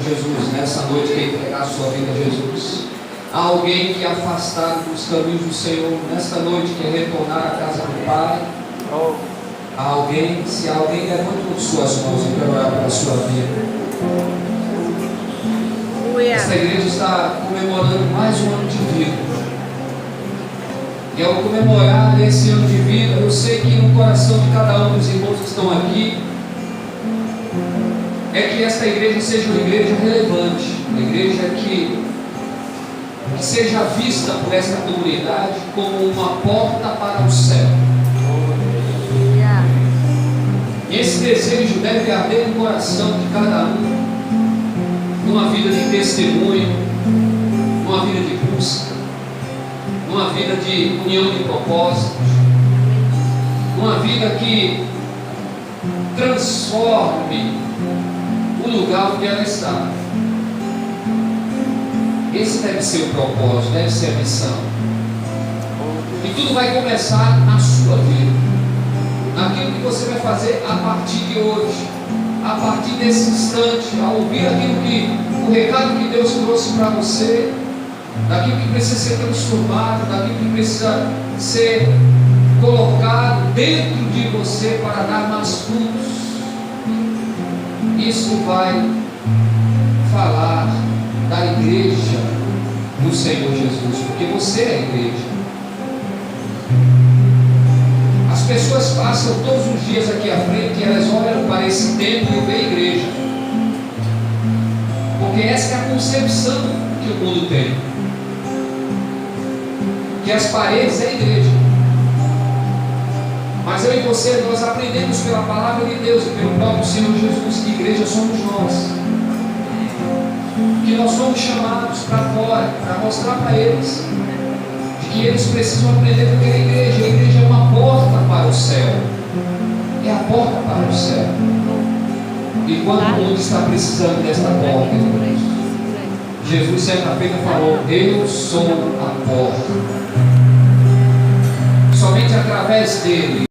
Jesus, nessa noite quer entregar a sua vida a Jesus. Há alguém que é afastado dos caminhos do Senhor, nesta noite quer retornar à casa do Pai. Há alguém, se há alguém, levante suas mãos e quero orar pela sua vida. Esta igreja está comemorando mais um ano de vida. E ao comemorar esse ano de vida, eu sei que no coração de cada um dos irmãos que estão aqui, é que esta igreja seja uma igreja relevante, uma igreja que seja vista por esta comunidade como uma porta para o céu. E esse desejo deve arder no coração de cada um, numa vida de testemunho, numa vida de busca, numa vida de união de propósitos, numa vida que transforme o lugar onde ela está. Esse deve ser o propósito, deve ser a missão. E tudo vai começar na sua vida, naquilo que você vai fazer a partir de hoje, a partir desse instante, ao ouvir o recado que Deus trouxe para você, daquilo que precisa ser transformado, daquilo que precisa ser colocado dentro de você para dar mais frutos. Isso vai falar da igreja do Senhor Jesus, porque você é a igreja. As pessoas passam todos os dias aqui à frente e elas olham para esse templo e veem a igreja, porque essa é a concepção que o mundo tem, que as paredes é a igreja. Mas eu e você, nós aprendemos pela palavra de Deus e pelo próprio Senhor Jesus que igreja somos nós, que nós somos chamados para fora, para mostrar para eles de que eles precisam aprender do que é a igreja. A igreja é uma porta para o céu, é a porta para o céu. E quando o mundo está precisando desta porta, Jesus certa feita falou: eu sou a porta. Somente através dele